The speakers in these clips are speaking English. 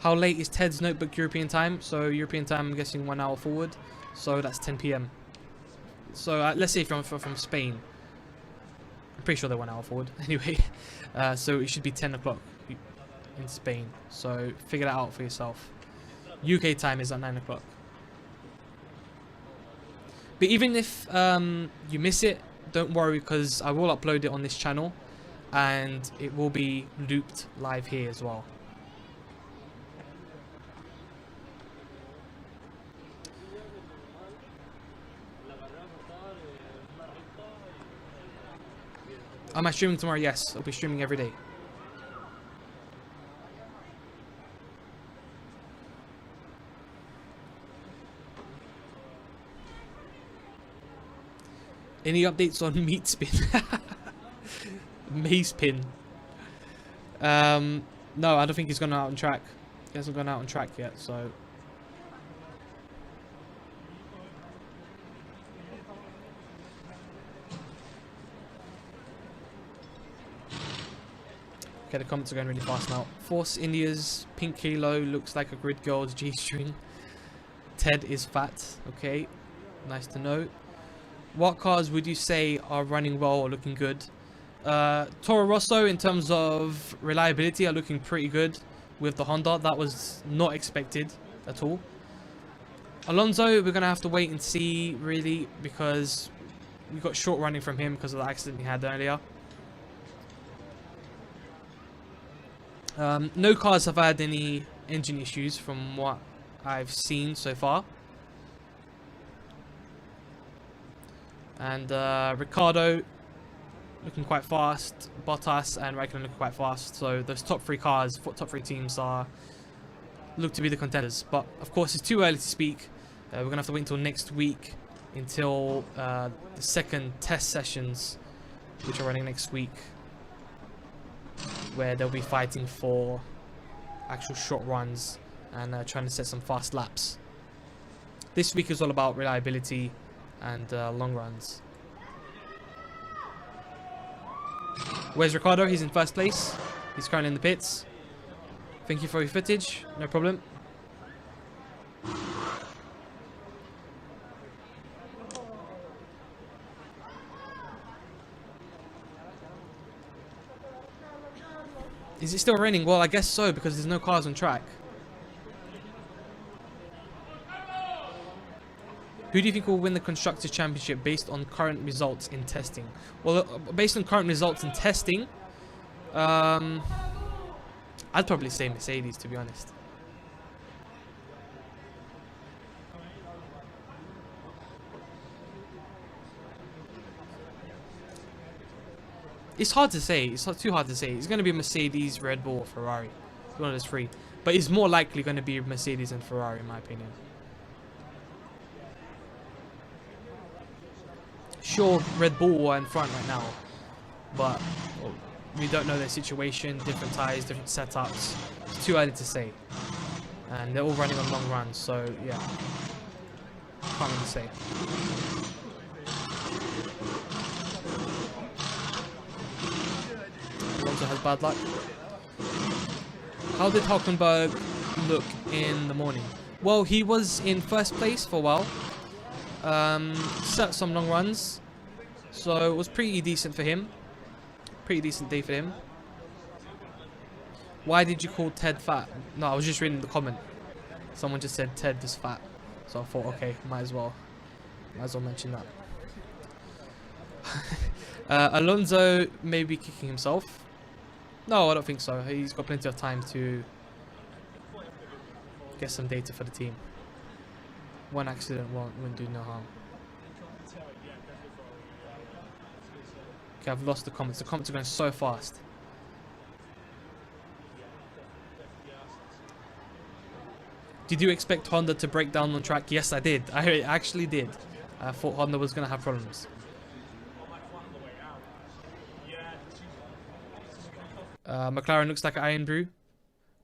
How late is Ted's notebook European time? So European time, I'm guessing 1 hour forward. So that's 10 p.m. So let's say if you're from Spain. I'm pretty sure they're 1 hour forward. Anyway, so it should be 10 o'clock in Spain. So figure that out for yourself. UK time is at 9 o'clock. But even if you miss it, don't worry, because I will upload it on this channel. And it will be looped live here as well. Am I streaming tomorrow? Yes, I'll be streaming every day. Any updates on meat spin? Mace pin. No, I don't think he's gone out on track. He hasn't gone out on track yet, so. Okay, the comments are going really fast now. Force India's pink kilo looks like a grid girl's G-string. Ted is fat. Okay, nice to know. What cars would you say are running well or looking good? Toro Rosso, in terms of reliability, are looking pretty good with the Honda. That was not expected at all. Alonso, we're going to have to wait and see, really, because we got short running from him because of the accident he had earlier. No cars have had any engine issues from what I've seen so far. And Ricciardo looking quite fast. Bottas and Raikkonen looking quite fast. So those top three cars, top three teams look to be the contenders. But of course, it's too early to speak. We're going to have to wait until next week, until the second test sessions, which are running next week, where they'll be fighting for actual short runs and trying to set some fast laps. This week is all about reliability and long runs. Where's Ricciardo? He's in first place. He's currently in the pits. Thank you for your footage. No problem. Is it still raining? Well, I guess so, because there's no cars on track. Who do you think will win the Constructors' Championship based on current results in testing? Well, based on current results in testing, I'd probably say Mercedes, to be honest. It's hard to say. It's not too hard to say. It's going to be Mercedes, Red Bull, or Ferrari. One of those three. But it's more likely going to be Mercedes and Ferrari, in my opinion. Sure, Red Bull are in front right now, but we don't know their situation, different tyres, different setups. It's too early to say. And they're all running on long runs, so yeah. Can't really say. Alonso has bad luck. How did Hulkenberg look in the morning? Well, he was in first place for a while. Set some long runs, so it was pretty decent for him. Pretty decent day for him. Why did you call Ted fat? No, I was just reading the comment. Someone just said Ted is fat, so I thought, okay, might as well mention that. Alonso may be kicking himself. No, I don't think so. He's got plenty of time to get some data for the team. One accident won't do no harm. Okay, I've lost the comments. The comments are going so fast. Did you expect Honda to break down on track? Yes, I did. I actually did. I thought Honda was going to have problems. McLaren looks like an iron brew.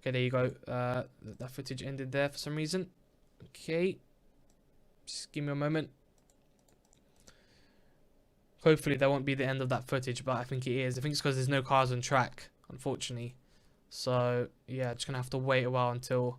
Okay, there you go. That footage ended there for some reason. Okay. Just give me a moment. Hopefully that won't be the end of that footage, but I think it is. I think it's because there's no cars on track, unfortunately. So yeah, just gonna have to wait a while until.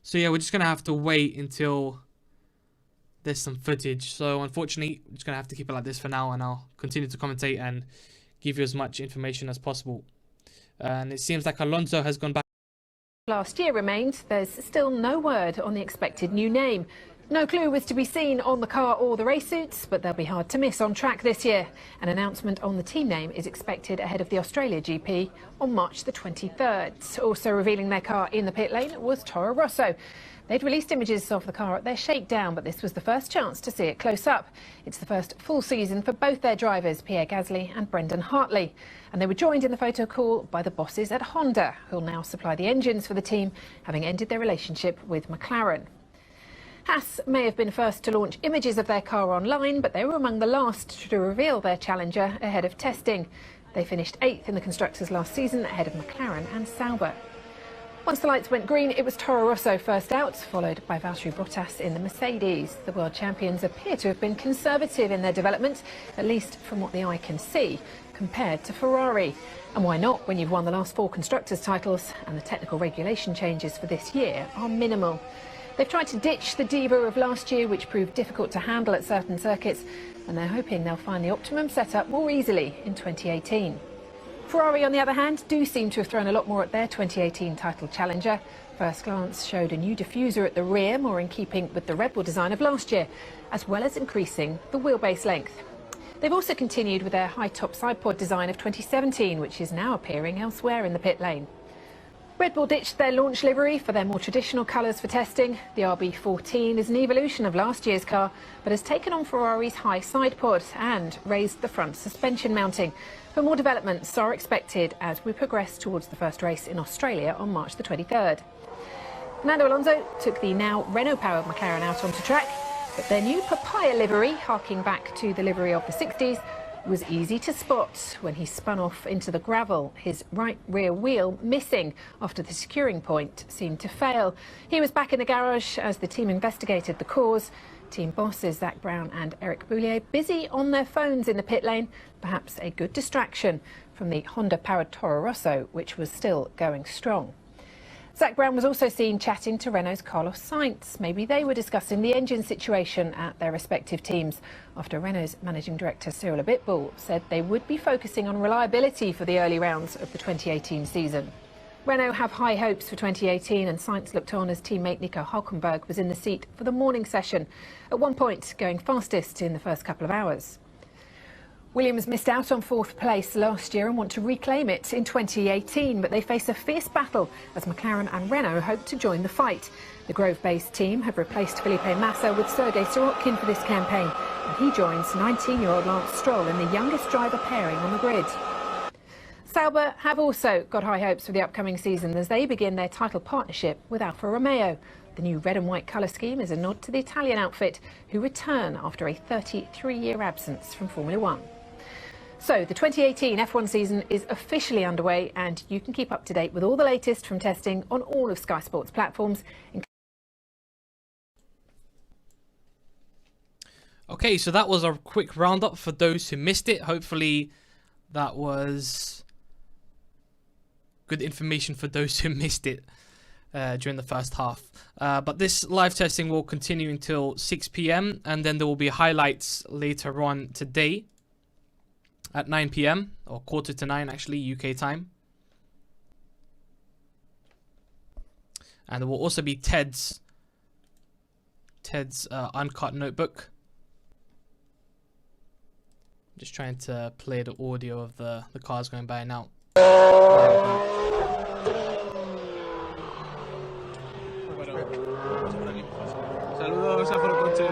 So yeah, we're just gonna have to wait until there's some footage. So unfortunately, I'm just gonna have to keep it like this for now, and I'll continue to commentate and give you as much information as possible. And it seems like Alonso has gone back. Last year remains, there's still no word on the expected new name. No clue was to be seen on the car or the race suits, but they'll be hard to miss on track this year. An announcement on the team name is expected ahead of the Australia GP on March the 23rd. Also revealing their car in the pit lane was Toro Rosso. They'd released images of the car at their shakedown, but this was the first chance to see it close up. It's the first full season for both their drivers, Pierre Gasly and Brendan Hartley. And they were joined in the photo call by the bosses at Honda, who'll now supply the engines for the team, having ended their relationship with McLaren. Haas may have been first to launch images of their car online, but they were among the last to reveal their challenger ahead of testing. They finished 8th in the Constructors last season, ahead of McLaren and Sauber. Once the lights went green, it was Toro Rosso first out, followed by Valtteri Bottas in the Mercedes. The world champions appear to have been conservative in their development, at least from what the eye can see, compared to Ferrari. And why not when you've won the last 4 Constructors titles and the technical regulation changes for this year are minimal. They've tried to ditch the diva of last year, which proved difficult to handle at certain circuits, and they're hoping they'll find the optimum setup more easily in 2018. Ferrari, on the other hand, do seem to have thrown a lot more at their 2018 title challenger. First glance showed a new diffuser at the rear, more in keeping with the Red Bull design of last year, as well as increasing the wheelbase length. They've also continued with their high-top sidepod design of 2017, which is now appearing elsewhere in the pit lane. Red Bull ditched their launch livery for their more traditional colours for testing. The RB14 is an evolution of last year's car, but has taken on Ferrari's high side pod and raised the front suspension mounting. But more developments are expected as we progress towards the first race in Australia on March the 23rd. Fernando Alonso took the now Renault-powered McLaren out onto track, but their new papaya livery, harking back to the livery of the 60s, was easy to spot when he spun off into the gravel, his right rear wheel missing after the securing point seemed to fail. He was back in the garage as the team investigated the cause. Team bosses Zak Brown and Eric Boulier busy on their phones in the pit lane, perhaps a good distraction from the Honda-powered Toro Rosso, which was still going strong. Zak Brown was also seen chatting to Renault's Carlos Sainz. Maybe they were discussing the engine situation at their respective teams, after Renault's managing director Cyril Abiteboul said they would be focusing on reliability for the early rounds of the 2018 season. Renault have high hopes for 2018, and Sainz looked on as teammate Nico Hülkenberg was in the seat for the morning session, at one point going fastest in the first couple of hours. Williams missed out on 4th place last year and want to reclaim it in 2018, but they face a fierce battle as McLaren and Renault hope to join the fight. The Grove-based team have replaced Felipe Massa with Sergei Sorokin for this campaign, and he joins 19-year-old Lance Stroll in the youngest driver pairing on the grid. Sauber have also got high hopes for the upcoming season as they begin their title partnership with Alfa Romeo. The new red and white colour scheme is a nod to the Italian outfit, who return after a 33-year absence from Formula One. So the 2018 F1 season is officially underway, and you can keep up to date with all the latest from testing on all of Sky Sports platforms. Okay, so that was a quick roundup for those who missed it. Hopefully that was good information for those who missed it during the first half. But this live testing will continue until 6 p.m. and then there will be highlights later on today at 9 p.m. or 8:45 actually, UK time. And there will also be Ted's uncut notebook. Just trying to play the audio of the cars going by now. Saludos a Forocoche.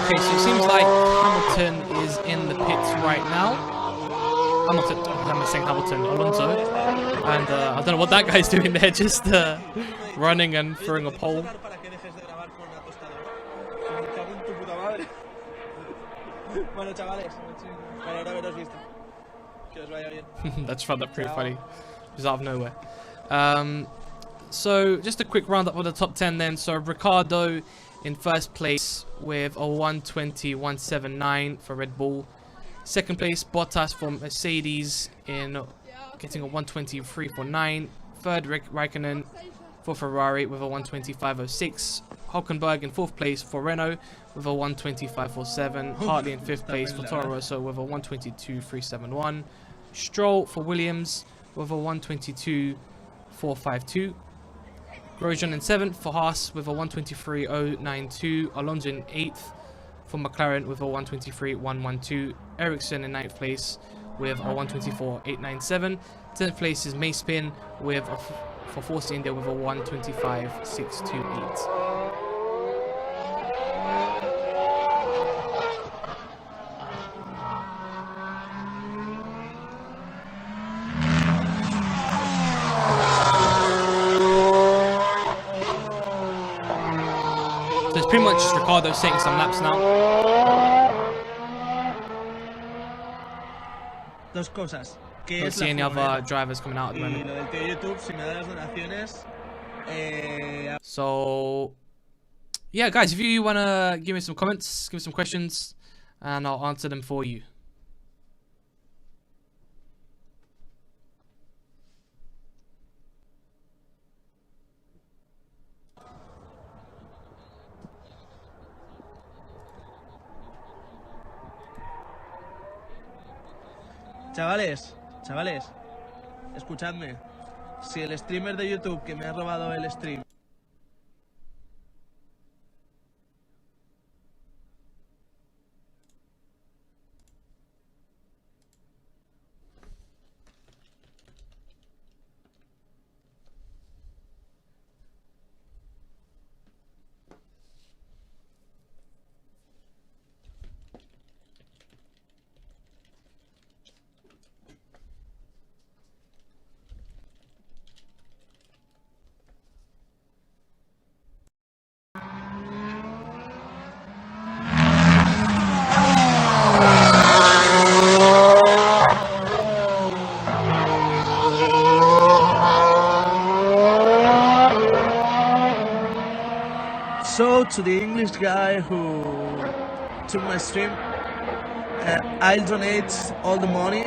Okay, so it seems like Hamilton is in the pits right now. I'm saying Hamilton, Alonso. And I don't know what that guy's doing there, just running and throwing a pole. That's found that pretty funny. Just out of nowhere. So just a quick roundup of the top 10 then. So Ricciardo in first place with a 1:20.179 for Red Bull. Second place, Bottas from Mercedes in getting a 1:23.49. Third, Raikkonen for Ferrari with a 1:25.06. Hülkenberg in fourth place for Renault with a 1:25.47. Hartley in fifth place for Toro Rosso with a 1:22.371. Stroll for Williams with a 1:22.452. Grosjean in 7th for Haas with a 1:23.092. Alonso in 8th for McLaren with a 1:23.112. Ericsson in 9th place with a 1:24.897. 10th place is Mazepin with for Force India with a 1:25.628. So it's pretty much just Ricciardo setting some laps now. Dos cosas. ¿Qué Don't es see la any other furgoneta? drivers coming out at the Y moment. lo del tío YouTube, si me da las donaciones. So, yeah, guys, if you want to give me some comments, give me some questions, and I'll answer them for you. Chavales, escuchadme. Si el streamer de YouTube que me ha robado el stream So to the English guy who took my stream, I'll donate all the money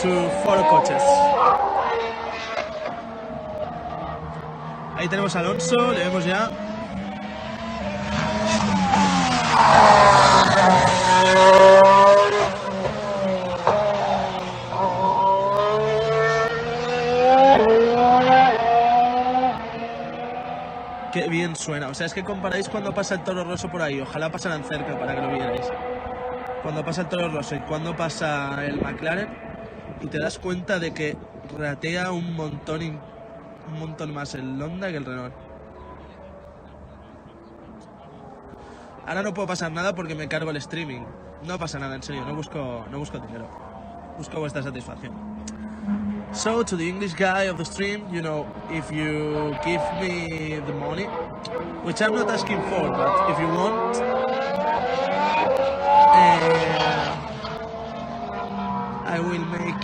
to Foro Coches. Ahí tenemos a Alonso, le vemos ya. Qué bien suena. O sea, es que comparáis cuando pasa el Toro Rosso por ahí. Ojalá pasaran cerca para que lo vierais. Cuando pasa el Toro Rosso y cuando pasa el McLaren. Y te das cuenta de que ratea un montón más el Honda que el Renault. Ahora no puedo pasar nada porque me cargo el streaming. No pasa nada, en serio, no busco dinero. Busco vuestra satisfacción. So, to the English guy of the stream, you know, if you give me the money, which I'm not asking for, but if you want, I will make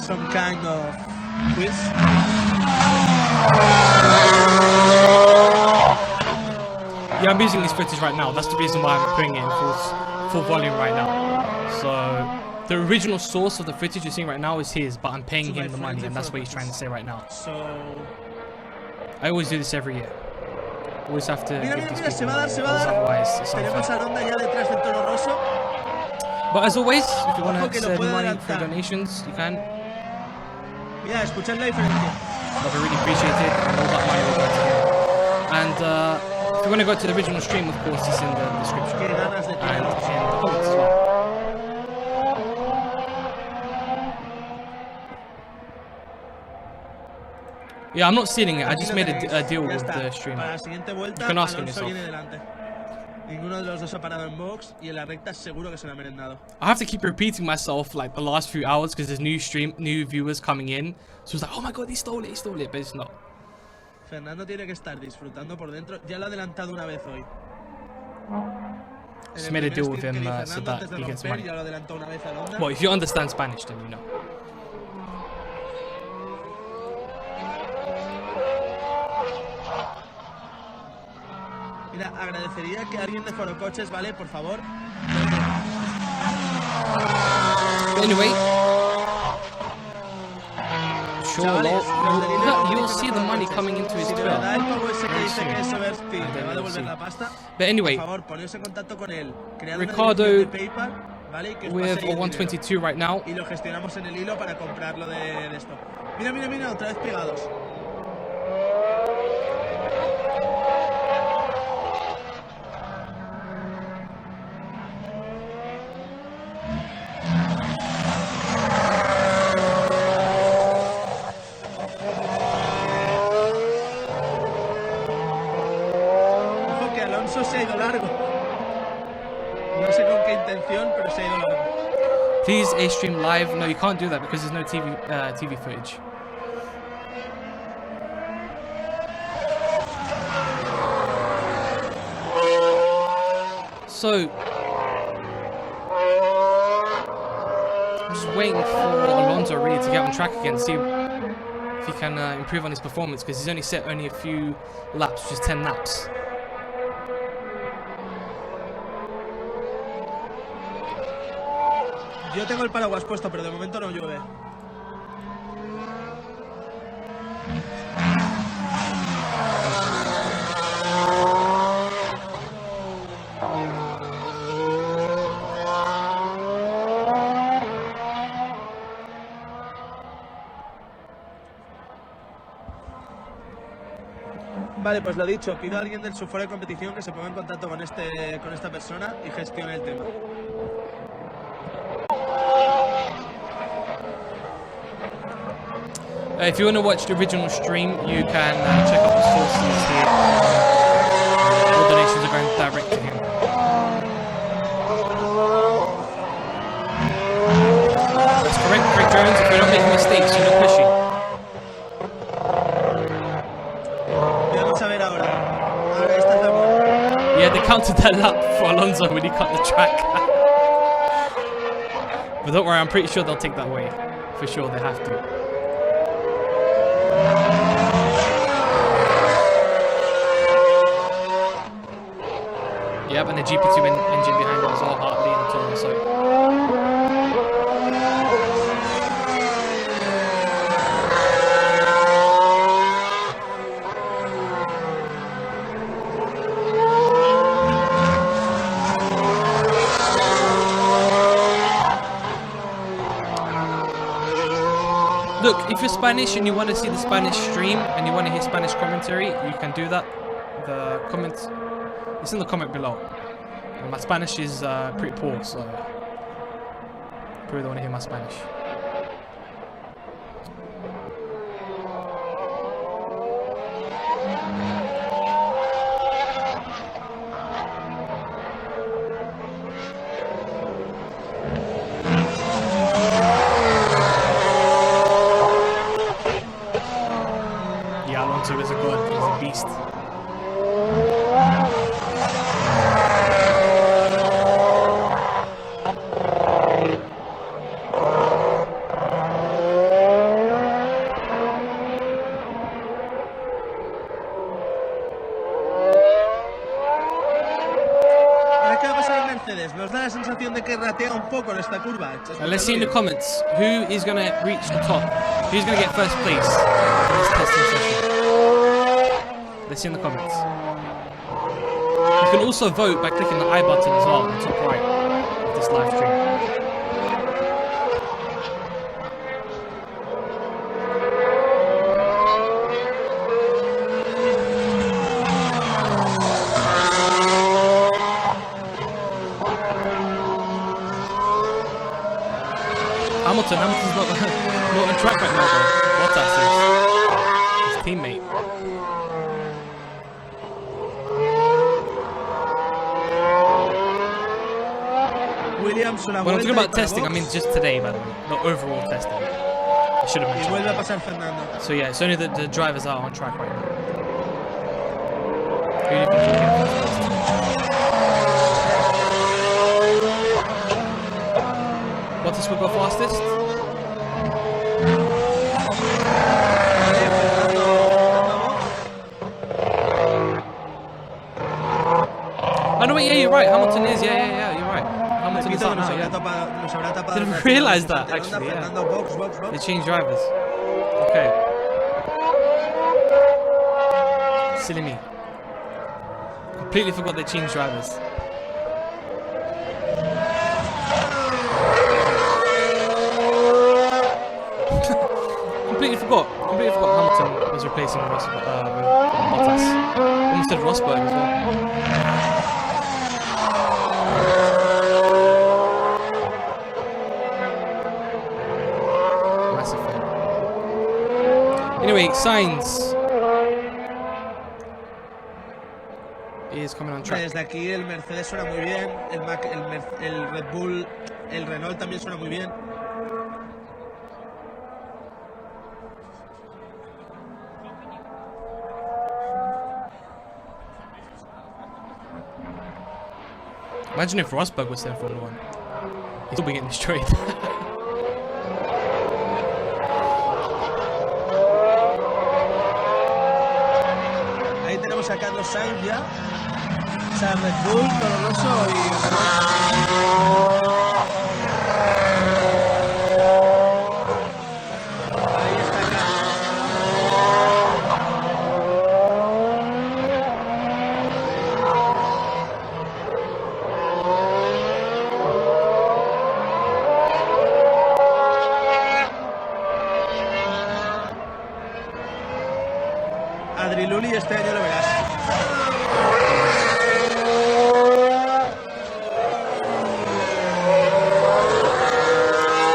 some kind of quiz. Yeah, I'm using this footage right now. That's the reason why I'm putting it in full volume right now. So the original source of the footage you're seeing right now is his, but I'm paying him the money, and that's what he's trying to say right now. So, I always do this every year. Always have to mira, give mira, these mira, se people va a dar, money, se va a because dar. otherwise it's Tenemos unfair. a Ronda ya detrás del Toro Rosso. But as always, if you want Ojo to que lo send puede money for adelantar. donations, you can. Mira, escuchad la diferencia. That'll be really appreciated, and all that money will go to him. And if you want to go to the original stream, of course, it's in the description Qué ganas de and tirar. in the comments as well. Yeah, I'm not stealing it. I just made a deal Ya with está. the streamer. Para la siguiente vuelta, You can ask him Alonso yourself. viene delante. Ninguno de los dos ha parado en box y en la recta seguro que se lo ha merendado. I have to keep repeating myself like the last few hours because there's new viewers coming in. So it's like, oh my god, he stole it, but it's not. Fernando tiene que estar disfrutando por dentro. Ya lo ha adelantado una vez hoy. Just made a deal with him so that he gets money. Ya lo adelantó una vez a Honda. Well, if you understand Spanish, then you know. Mira, agradecería que alguien de Foro Coches, ¿vale? Por favor. But anyway, sure, Chavales, los del hilo you'll dicen see que the Foro money Coches. coming into his Si de Twitter. verdad el pavo ese que very dice que soon. es Overspeed And me then va a you'll devolver see. la pasta, But anyway, por favor, poneos en contacto con él. Cread una Ricardo dirección de PayPal, ¿vale? Y que os with pase a el dinero. 122 right now. Y lo gestionamos en el hilo para comprarlo de esto. Mira, mira, mira, otra vez pegados. Ojo que Alonso se ha ido largo. No sé con qué intención, pero se ha ido largo. Please a stream live. No, you can't do that because there's no TV footage. So, I'm just waiting for Alonso really to get on track again, see if he can improve on his performance because he's only set a few laps, just 10 laps. Yo tengo el paraguas puesto, pero de momento no llueve. Vale, pues lo dicho, pido a alguien del su foro de competición que se ponga en contacto con esta persona y gestione el tema. If you want to watch the original stream, you can check out the sources here. All donations are going direct to him. That's correct, Craig Jones. If you're not making mistakes, you're not pushing. Vamos a ver ahora. Ahora esta es la buena. Yeah, they counted that lap for Alonso when he cut the track. But don't worry, I'm pretty sure they'll take that away. For sure, they have to. Yep, and the GP2 engine behind it as well, Hartley and the Toro Rosso. Look, if you're Spanish and you want to see the Spanish stream and you want to hear Spanish commentary, you can do that. The comments, it's in the comment below. And my Spanish is pretty poor, so probably don't want to hear my Spanish. a beast. Ahora, ¿qué va a pasar en Mercedes? Nos da la sensación de que ratea un poco en esta curva. Let's see in the comments who is going to reach the top. Who's going to get first place in this testing session? Let's see in the comments. You can also vote by clicking the I button as well on the top right of this live stream. Hamilton's not on track right now though. Bottas is his teammate. Williams una When I'm talking vuelta about testing, I mean just today, by the way, not overall testing. I should have y vuelve a mentioned. pasar Fernando. So yeah, it's only the drivers are on track right now. Who do you think will get first place? Bottas will go fastest. Oh no, wait, yeah, you're right. Hamilton is, yeah, you're right. Hamilton is Repito up que now, nos yeah. habrá tapado Didn't realise that, Fernando, actually, yeah. Fernando, box. They changed drivers. Okay. Silly me. Completely forgot they changed drivers. Completely forgot Hamilton was replacing Bottas. Almost said Rosberg as well. Massive fail. Anyway, Sainz is coming on track. Desde aquí el Mercedes suena muy bien, el Red Bull, el Renault también suena muy bien. Imagine if Rosberg was there for Formula 1. He'd still be getting destroyed. Ahí tenemos a Carlos Sainz ya. O sea, Red Bull, Toro Rosso y Renault. Ahí está Carlos. Adriluli este año lo verás.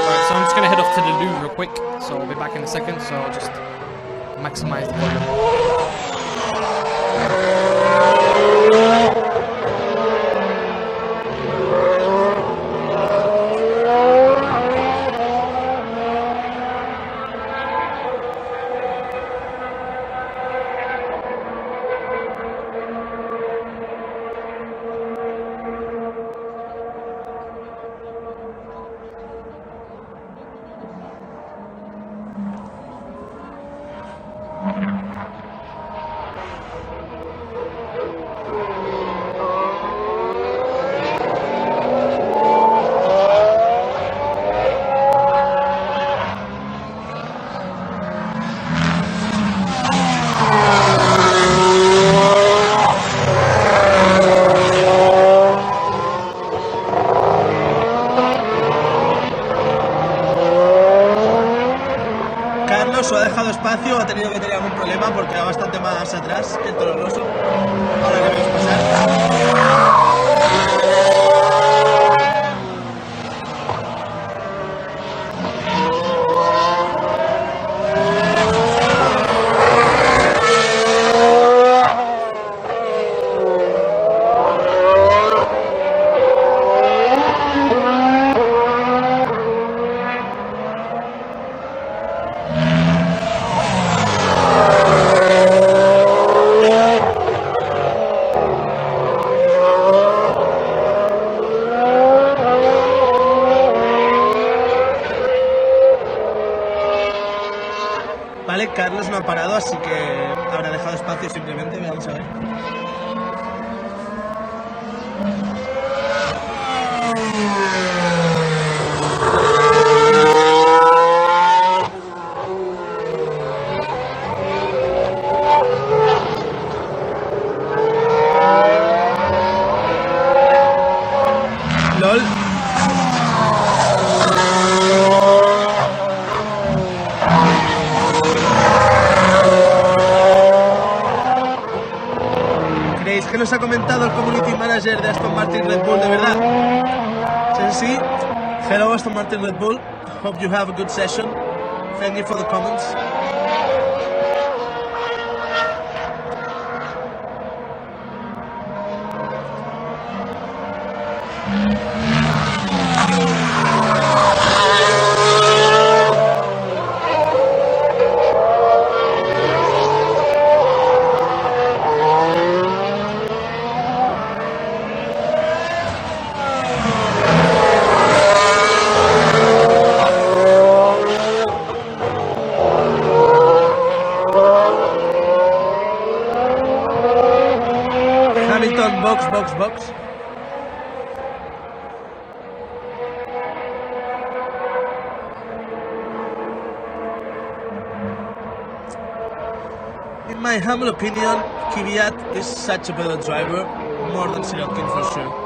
Alright, so I'm just gonna head off to the loo real quick. So I'll be back in a second. So I'll just maximize the volume. Carlos o ha dejado espacio o ha tenido que tener algún problema porque va bastante más atrás que el Toro Rosso. Ahora que vemos pasar. Carlos no ha parado, así que habrá dejado espacio simplemente. Vamos a ver. LOL. ¿Creéis que nos ha comentado el community manager de Aston Martin Red Bull de verdad? Si es así, hello Aston Martin Red Bull. Hope you have a good session. Thank you for the comments. Hamilton, box. In my humble opinion, Kvyat is such a better driver, more than Sirotkin for sure.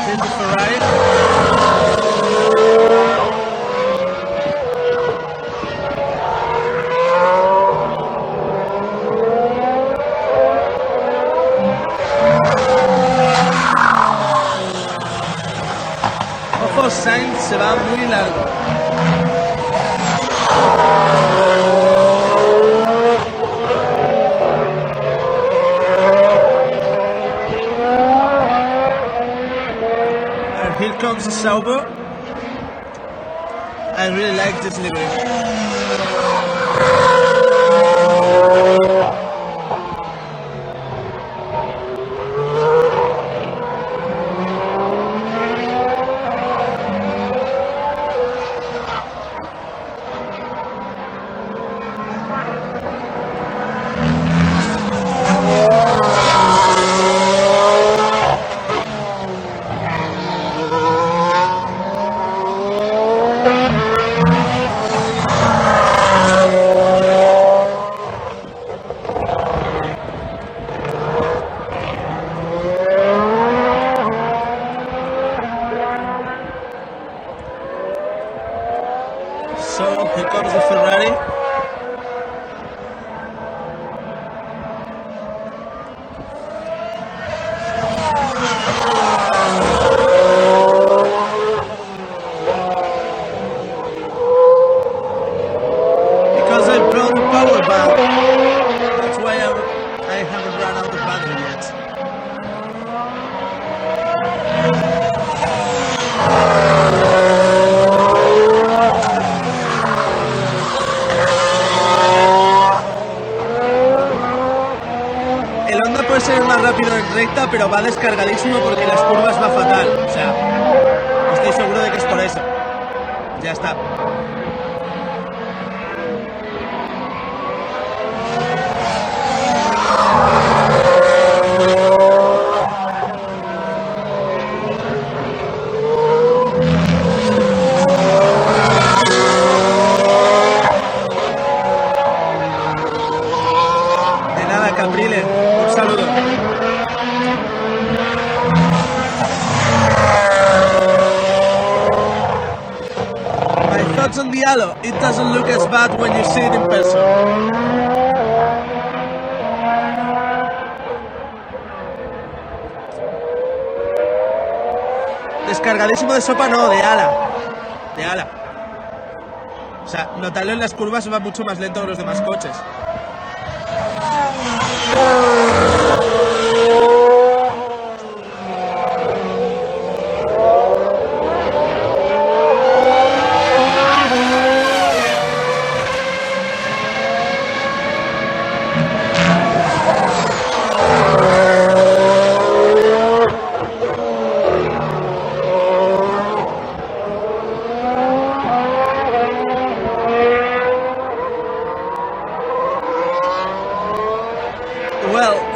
Here's the Ferrari. Ojo, Sainz se va muy largo. And here comes the Sauber. I really like this livery. So here comes the Ferrari. Because I brought the power bank. That's why I haven't run out of battery yet. El Honda puede ser más rápido en recta, pero va descargadísimo porque las curvas va fatal. O sea, estoy seguro de que es por eso. Ya está. De nada, Caprile. Un saludo. My thoughts on the halo. It doesn't look as bad when you see it in person. cargadísimo de sopa, no, de ala. De ala. O sea, notarlo en las curvas va mucho más lento que los demás coches.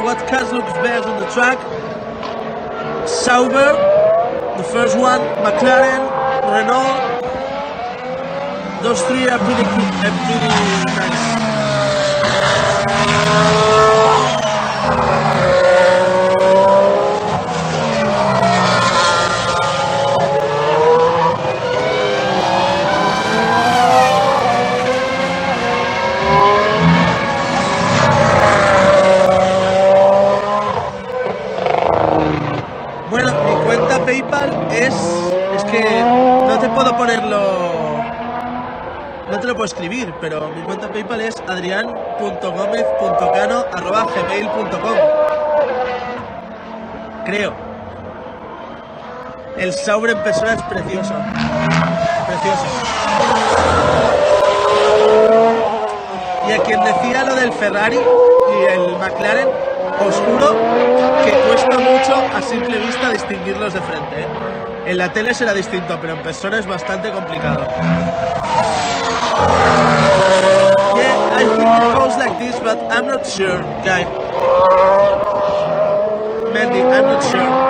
What cars looks best on the track? Sauber, the first one, McLaren, Renault. Those three are pretty nice. Bueno, mi cuenta PayPal es que no te puedo ponerlo, no te lo puedo escribir, pero mi cuenta PayPal es adrian.gomez.cano@gmail.com. Creo. El Sauber en persona es precioso. Precioso. Y a quien decía lo del Ferrari y el McLaren, os juro que cuesta mucho a simple vista distinguirlos de frente, ¿eh? En la tele será distinto, pero en persona es bastante complicado. Yeah, I think it goes like this, but I'm not sure, guy. Mendy, I'm not sure.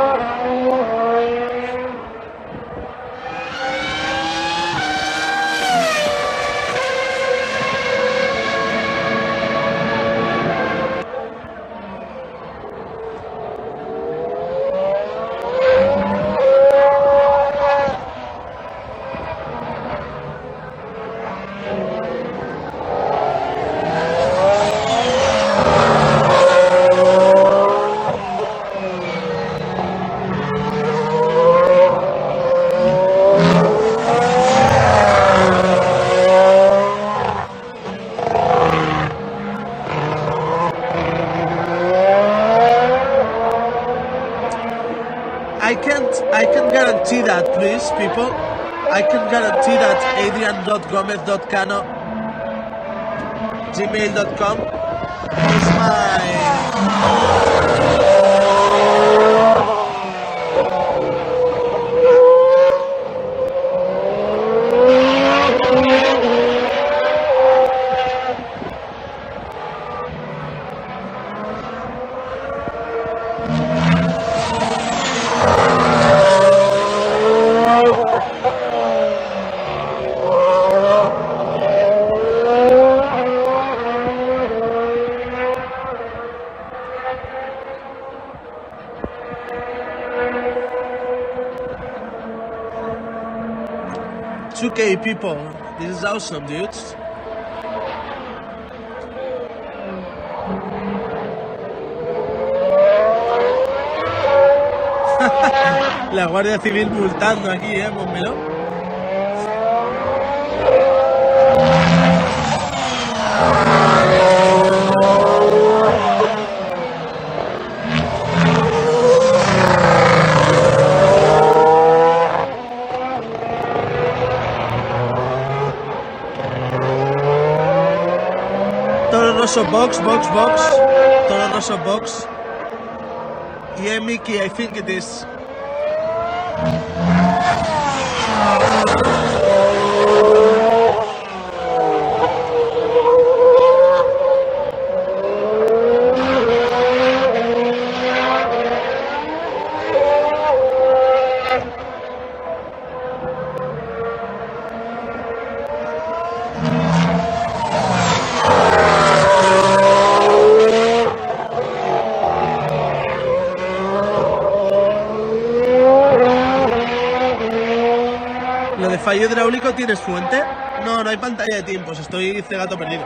I can guarantee that, please, people. I can guarantee that adrian.gomez.cano@gmail.com is my... Okay, people, this is awesome, dudes. La Guardia Civil multando aquí, pónmelo. Box. Toro Rosso box. Yeah, Mickey, I think it is. ¿Lo de fallo hidráulico tienes fuente? No, no hay pantalla de tiempos, estoy cegato perdido.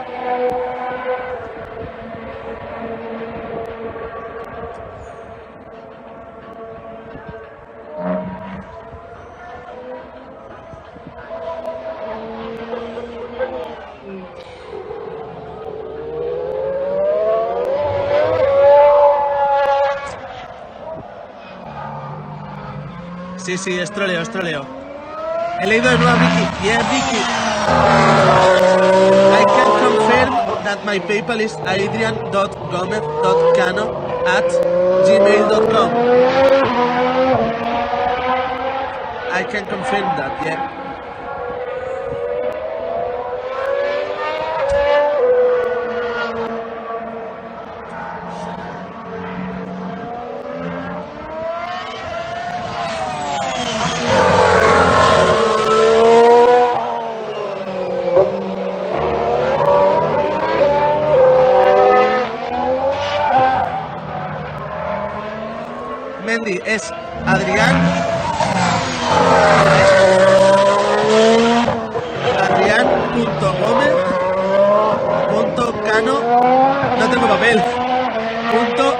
Sí, es troleo, es troleo. He leído de nuevo a Vicky. Yeah, Vicky. I can confirm that my PayPal is adrian.gomez.cano@gmail.com. I can confirm that, yeah. Mendy es Adrián.Gómez.cano, no tengo papel,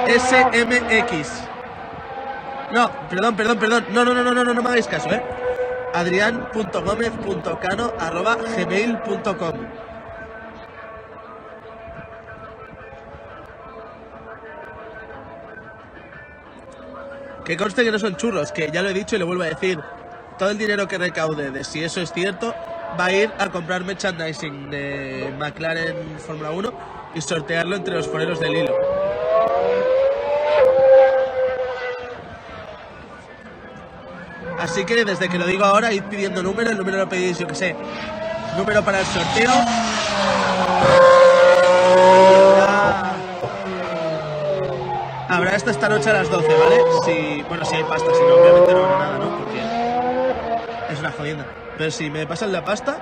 .smx. No, perdón, no me hagáis caso, Adrián.Gómez.cano@gmail.com. Que conste que no son churros, que ya lo he dicho y lo vuelvo a decir. Todo el dinero que recaude, de si eso es cierto, va a ir a comprar merchandising de McLaren Fórmula 1 y sortearlo entre los foreros del hilo. Así que desde que lo digo ahora, id pidiendo número, el número lo pedís, yo que sé, número para el sorteo. Habrá esta noche a las 12, ¿vale? Si hay pasta, si no, obviamente no habrá nada, ¿no? Porque es una jodienda. Pero si me pasan la pasta,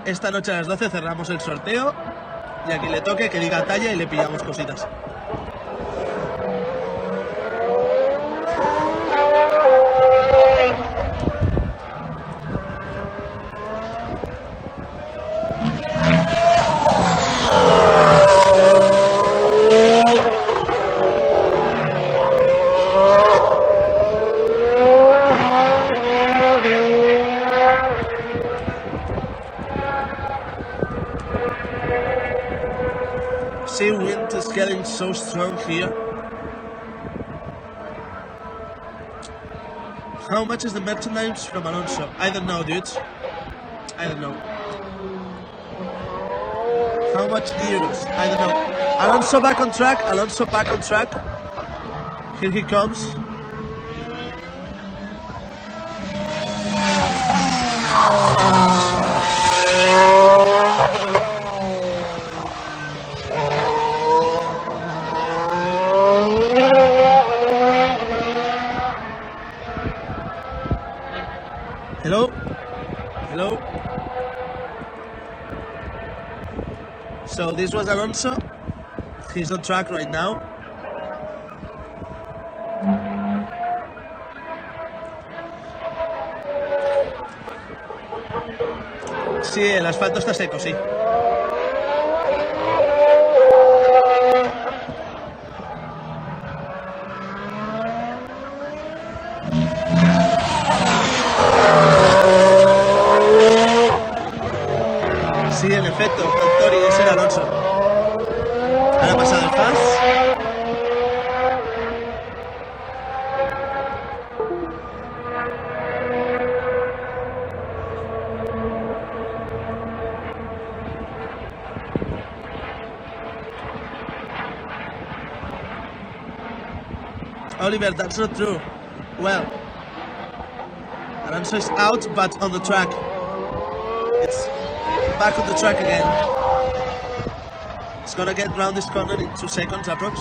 esta noche a las 12 cerramos el sorteo y a quien le toque que diga talla y le pillamos cositas. Sea wind is getting so strong here. How much is the merchandise from Alonso? I don't know, dudes. I don't know. How much euros? I don't know. Alonso back on track. Alonso back on track. Here he comes. Hello? Hello? So this was Alonso. He's on track right now. Sí, el asfalto está seco, sí. Sí, en efecto, Tori, ese era Alonso. Ahora ha pasado el fast. Oliver, that's not true. Well, Alonso is out, but on the track. It's back on the track again. It's gonna get round this corner in 2 seconds approx.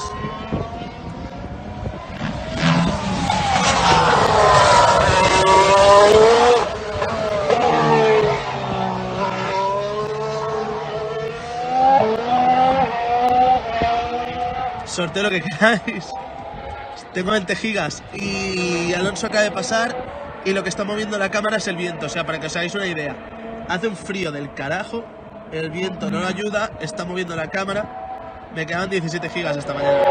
Sorteo lo que queráis. Tengo 20 gigas y Alonso acaba de pasar y lo que está moviendo la cámara es el viento, o sea, para que os hagáis una idea. Hace un frío del carajo, el viento no ayuda, está moviendo la cámara. Me quedan 17 gigas esta mañana.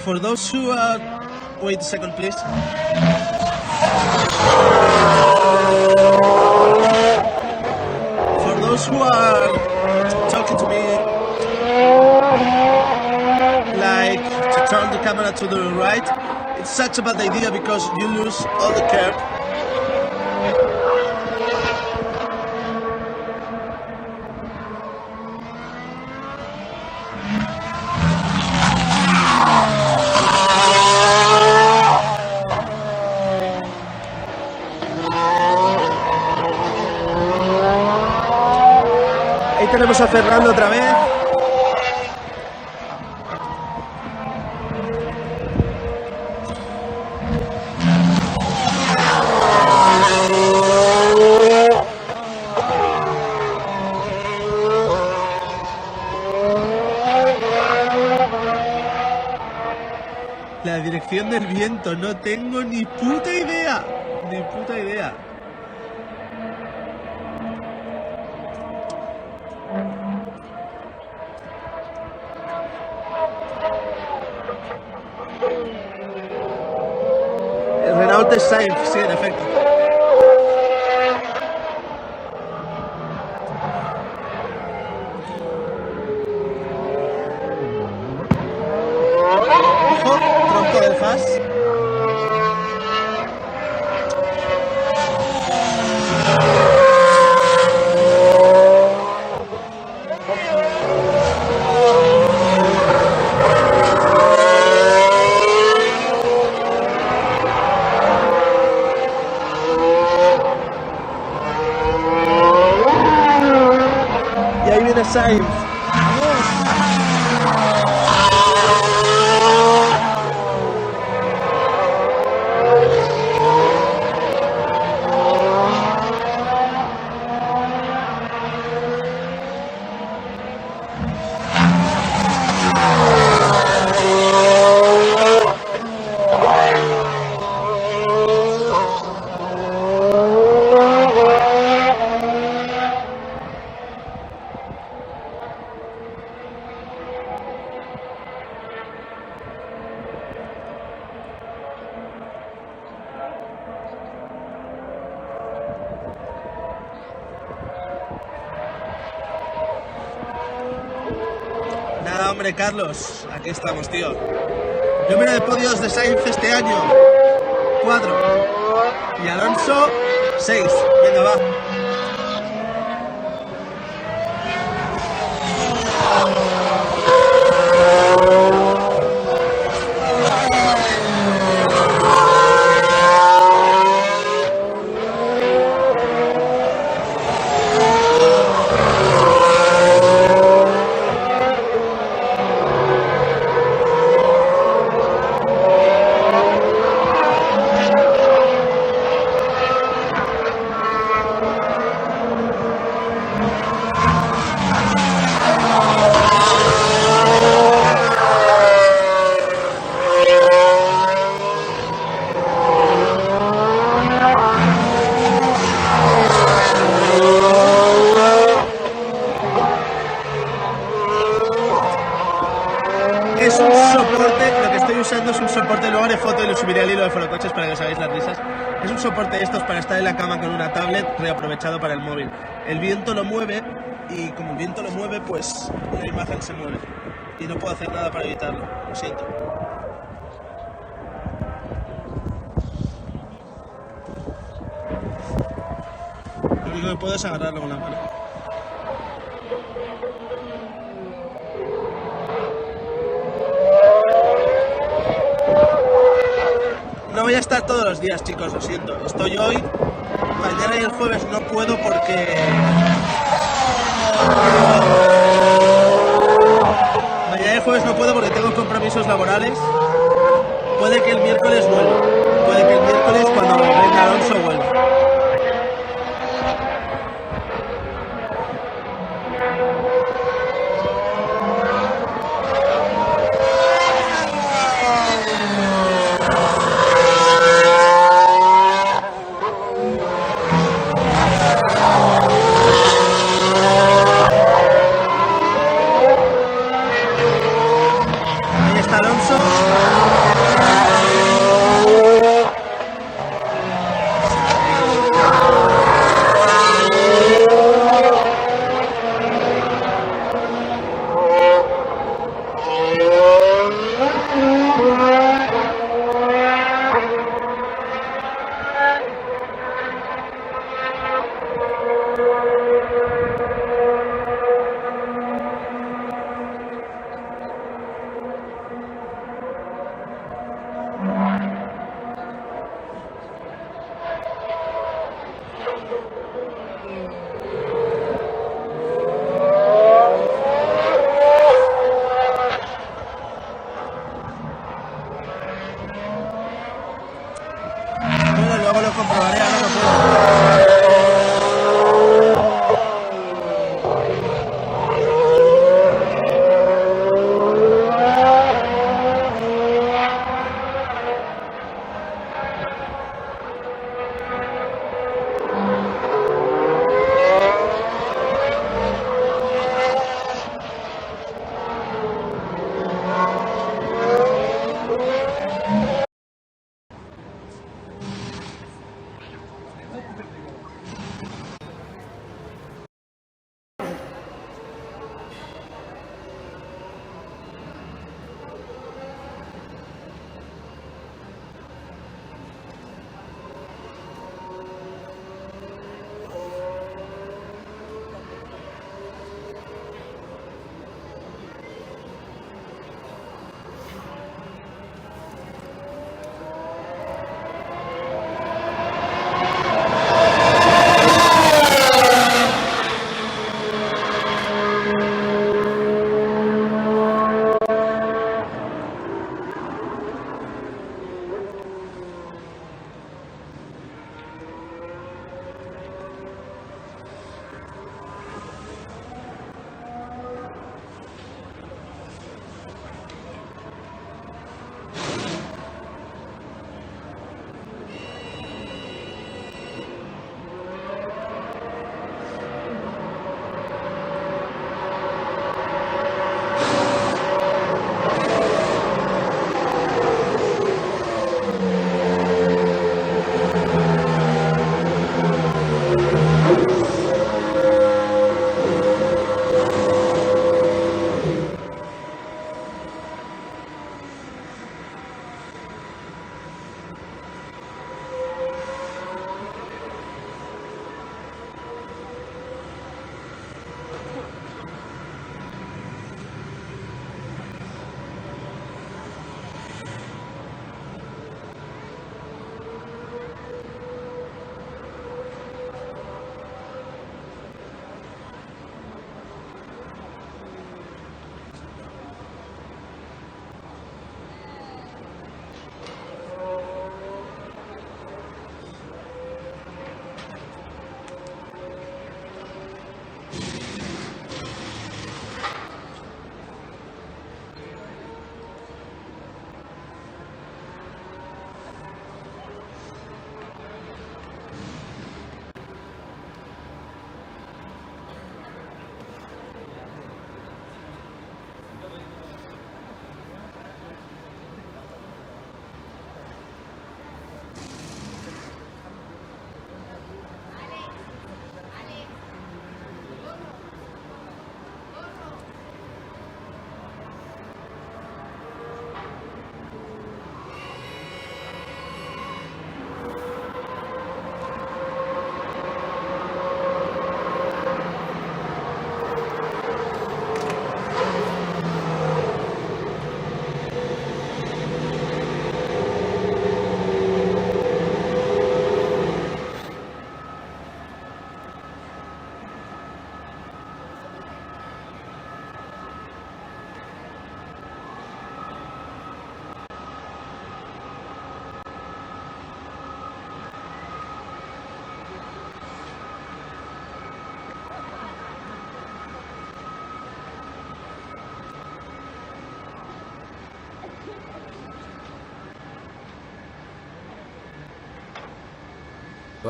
For those who are... Wait a second, please. For those who are talking to me like to turn the camera to the right, it's such a bad idea because you lose all the curve. Ahí tenemos a Fernando otra vez. La dirección del viento, no tengo ni puta idea. Ni puta idea. El Renault es Sainz, sí, en efecto. Ojo, tronco del Fas. Y ahí viene Sainz. Nada, hombre, Carlos, aquí estamos, tío. Número de podios de Sainz este año, 4. Y Alonso, 6. Venga, va. Es un soporte, lo que estoy usando es un soporte, luego haré foto y lo subiré al hilo de Forocoches para que os hagáis las risas. Es un soporte de estos para estar en la cama con una tablet reaprovechado para el móvil. El viento lo mueve y como el viento lo mueve, pues la imagen se mueve. Y no puedo hacer nada para evitarlo, lo siento. Lo único que puedo es agarrarlo con la mano. No voy a estar todos los días, chicos, lo siento. Estoy hoy, mañana y el jueves no puedo porque... Mañana y el jueves no puedo porque tengo compromisos laborales. Puede que el miércoles vuelva. Puede que el miércoles cuando venga Alonso vuelva. Ahí está Alonso. luego lo comprobaré, ahora no puedo.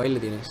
Ahí le tienes.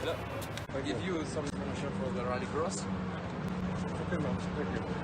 Look, I give you some information for the rally cross. Okay, man. Thank you.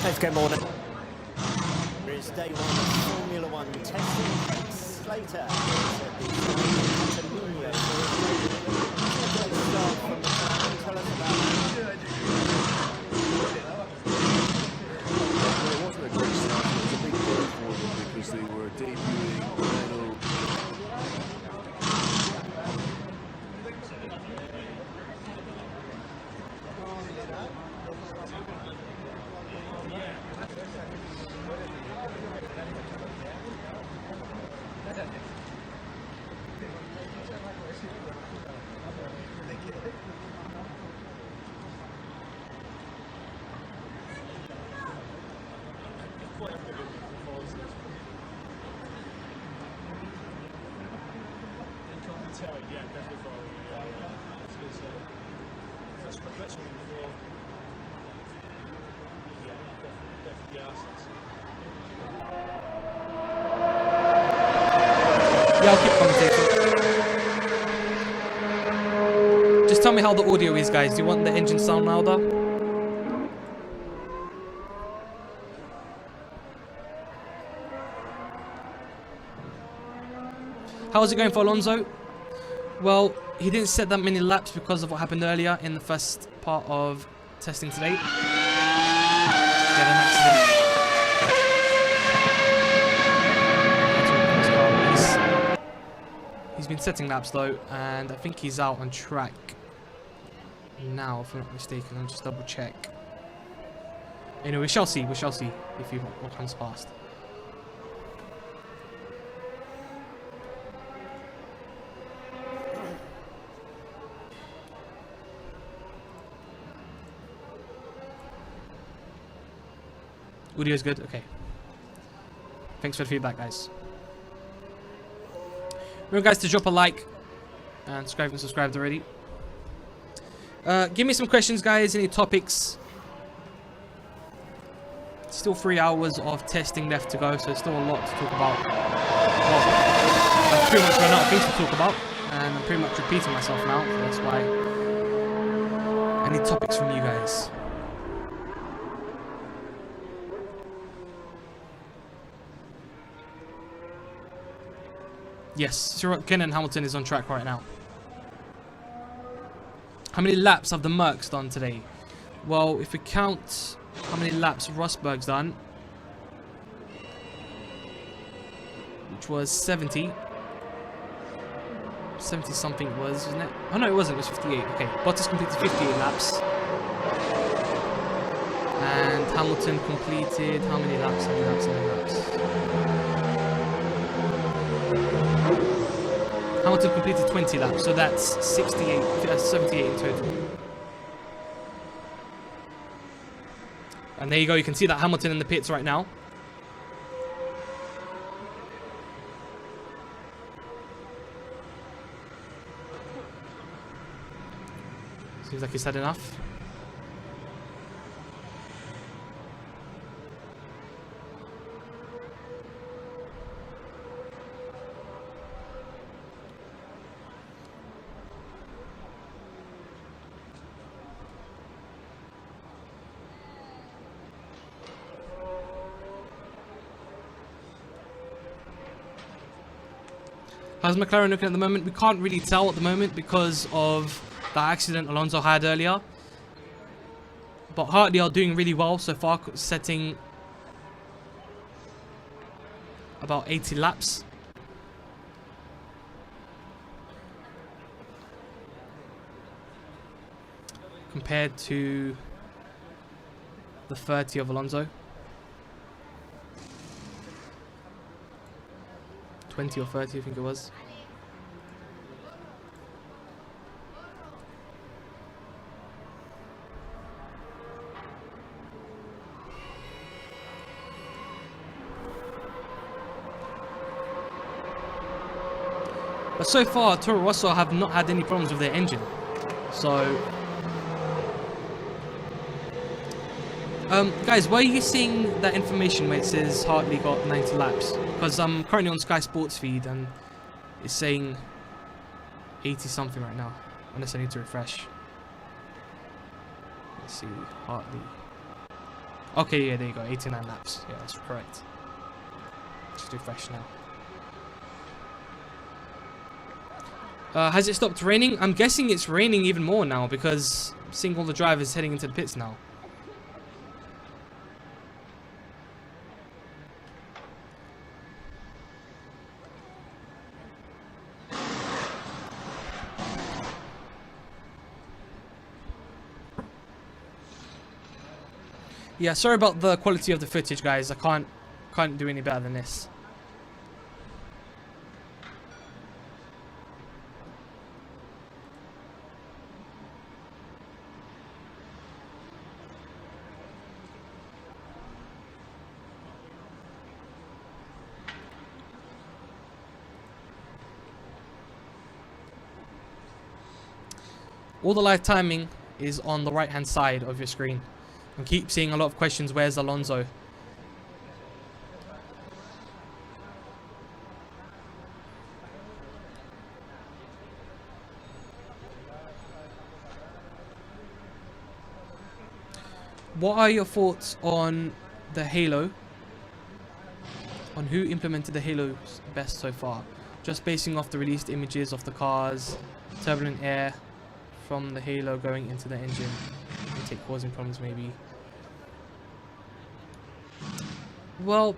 Safeco morning. It's day one of Formula One testing. Slater said the Catalunya start from the time. Tell us about that. Well, it wasn't a great start. It was a big blow for them because they were debuting Renault. Yeah, I'll keep commentating. Just tell me how the audio is, guys. Do you want the engine sound louder? How's it going for Alonso? Well, he didn't set that many laps because of what happened earlier in the first part of testing today. He had an accident. He's been setting laps though, and I think he's out on track now, if I'm not mistaken. I'll just double check. Anyway, we shall see if he what comes past. Audio's good? Okay. Thanks for the feedback, guys. Remember, guys, to drop a like and subscribe if you subscribed already. Give me some questions, guys. Any topics? Still 3 hours of testing left to go, so there's still a lot to talk about. Well, I've pretty much run out of things to talk about, and I'm pretty much repeating myself now, so that's why I need topics from you guys. Yes, Sirotkin and Hamilton is on track right now. How many laps have the Mercs done today? Well, if we count how many laps Rosberg's done, which was 70. 70 something it was, wasn't it? Oh no, it wasn't, it was 58. Okay, Bottas completed 58 laps. And Hamilton completed how many laps? How many laps? How many laps? Hamilton completed 20 laps, so that's 78, 78 in total. And there you go, you can see that Hamilton in the pits right now. Seems like he's had enough. How's McLaren looking at the moment? We can't really tell at the moment because of the accident Alonso had earlier. But Hartley are doing really well so far, setting about 80 laps. Compared to the 30 of Alonso. 20 or 30, I think it was. But so far, Toro Rosso have not had any problems with their engine. So, guys, where are you seeing that information where it says Hartley got 90 laps? Because I'm currently on Sky Sports feed and it's saying 80 something right now, unless I need to refresh. Let's see, Hartley. Okay, yeah, there you go. 89 laps. Yeah, that's correct. Just refresh now. Has it stopped raining? I'm guessing it's raining even more now because I'm seeing all the drivers heading into the pits now. Yeah, sorry about the quality of the footage, guys. I can't do any better than this. All the live timing is on the right hand side of your screen. I keep seeing a lot of questions, where's Alonso? What are your thoughts on the Halo? On who implemented the Halo best so far? Just basing off the released images of the cars, turbulent air from the Halo going into the engine, intake causing problems maybe. Well,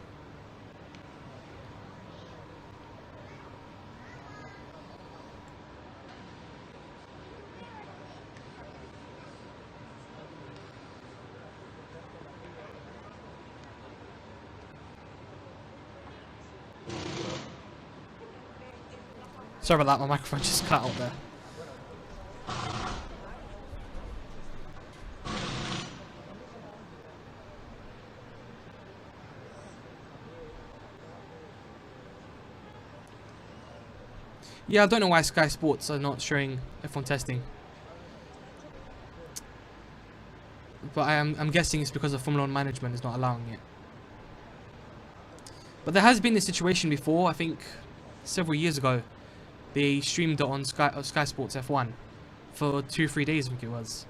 sorry about that, my microphone just cut out there. Yeah, I don't know why Sky Sports are not showing F1 testing. But I'm guessing it's because the Formula 1 management is not allowing it. But there has been this situation before, I think several years ago. They streamed it on Sky Sports F1 for 2-3 days, I think it was.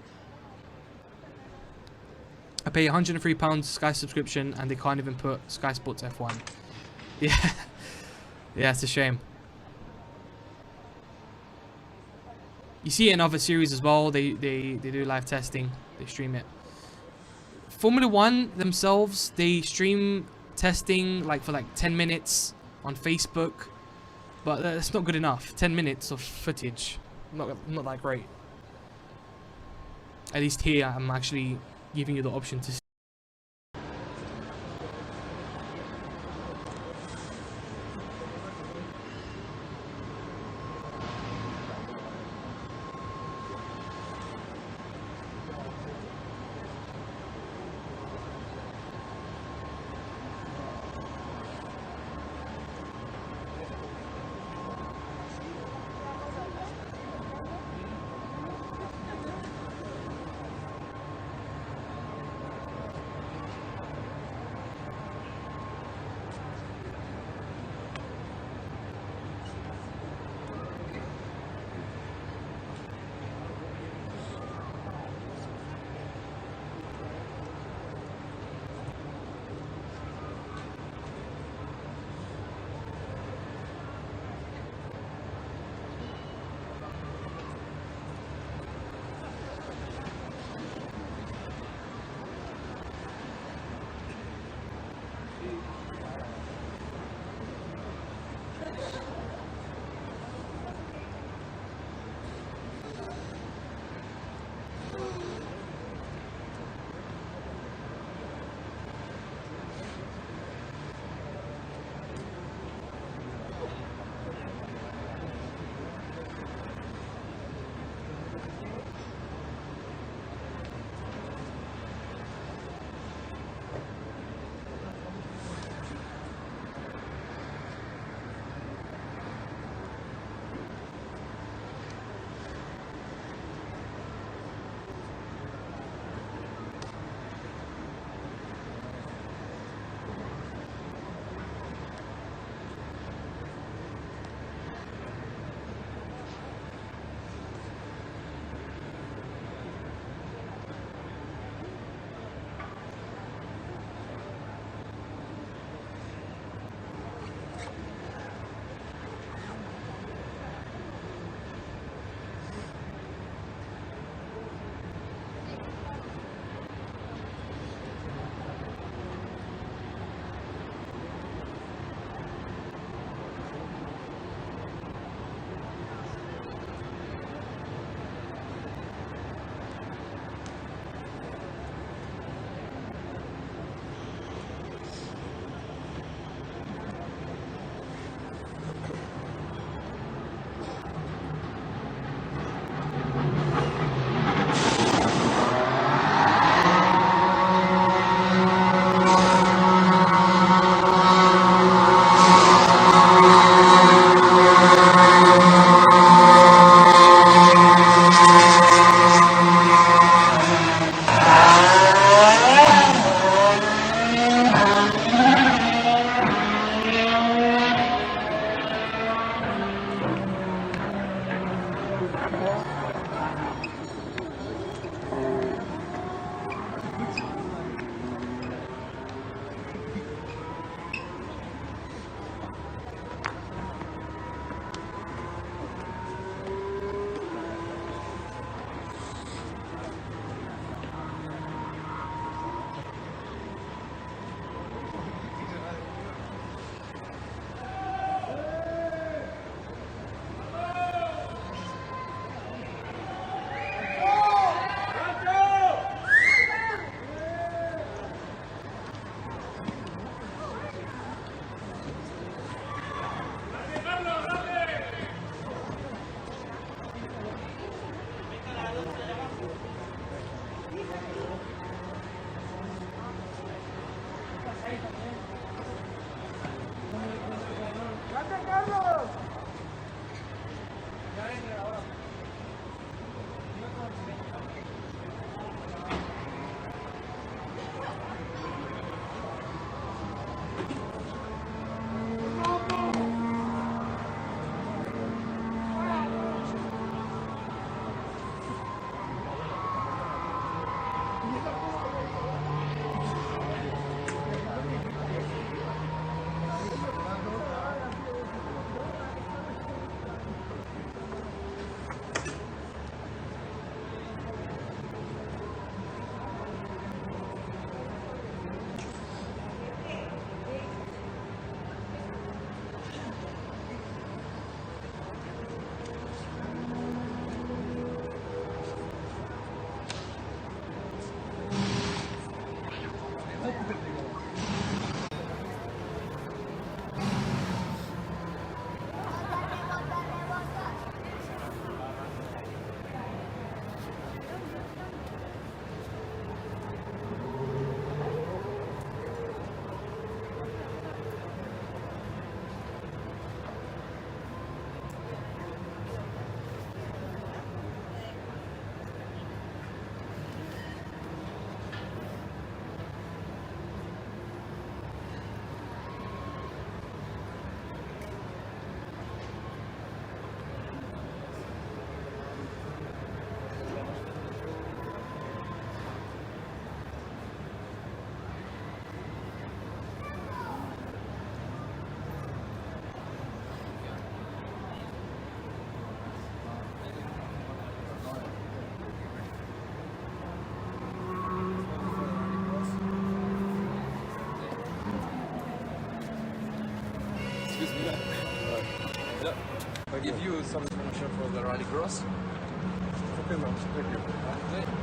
I pay £103 Sky subscription and they can't even put Sky Sports F1. Yeah, yeah, it's a shame. You see it in other series as well. They do live testing. They stream it. Formula 1 themselves, they stream testing for 10 minutes on Facebook. But that's not good enough. 10 minutes of footage. Not that great. At least here, I'm actually giving you the option to see. you some information for the rallycross? Okay, man. Thank you.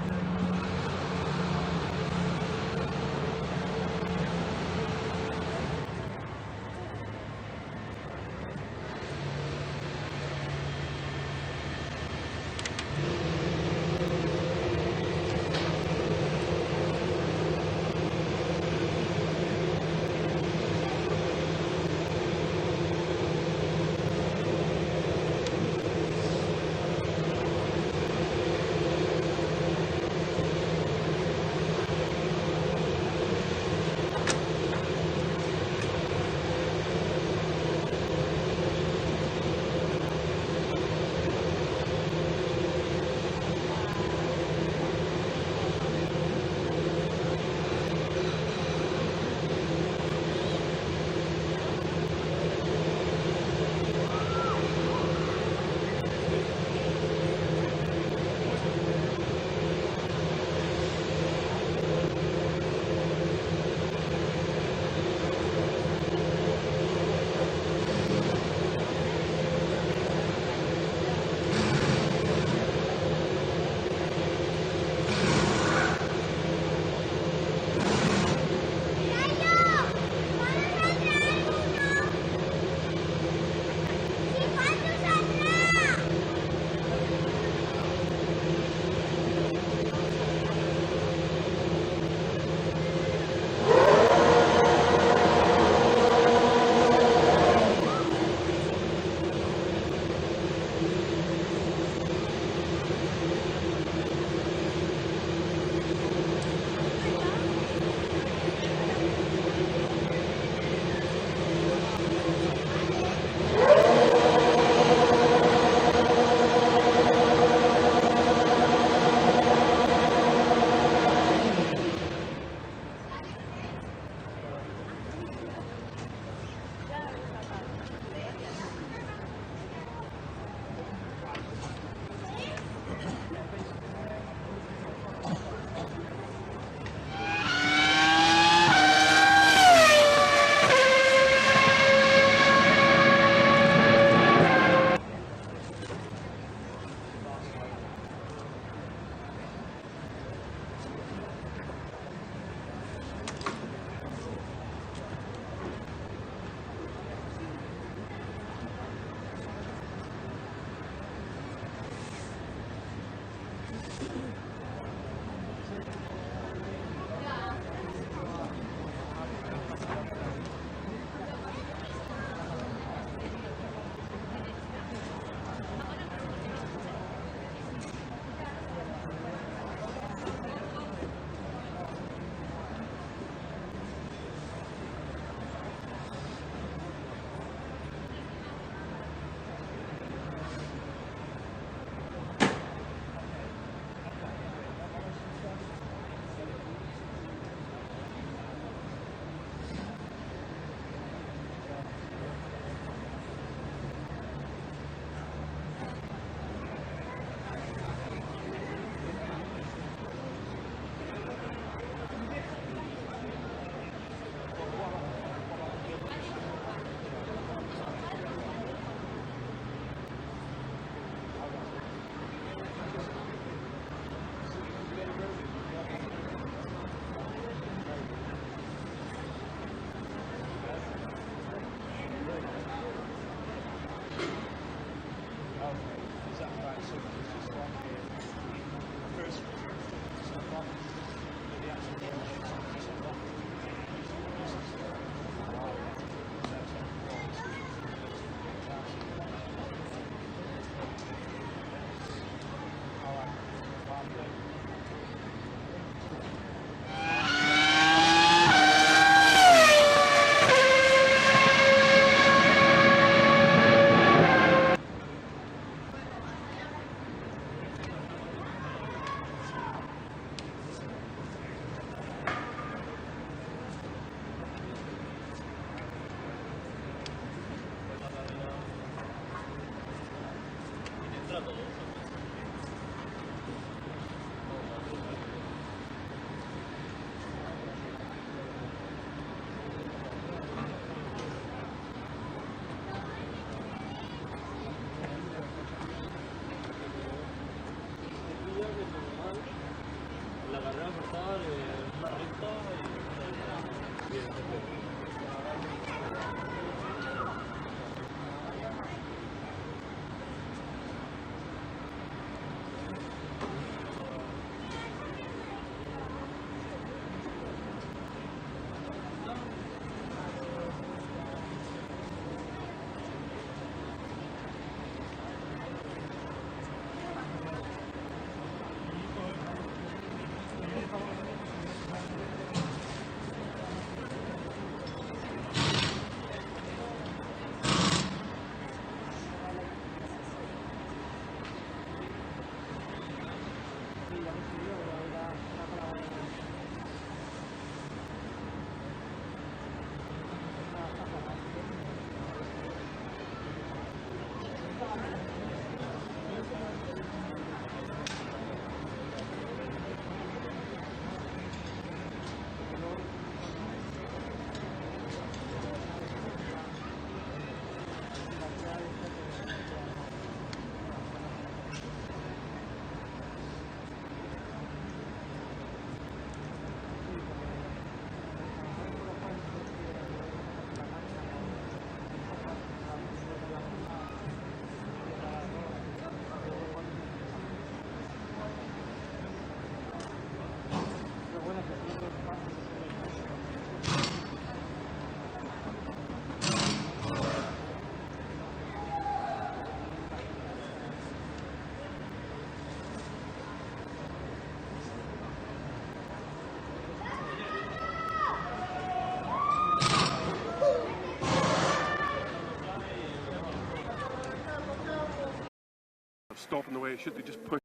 Stopping the way it should, they just push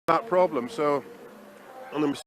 that problem. So, and the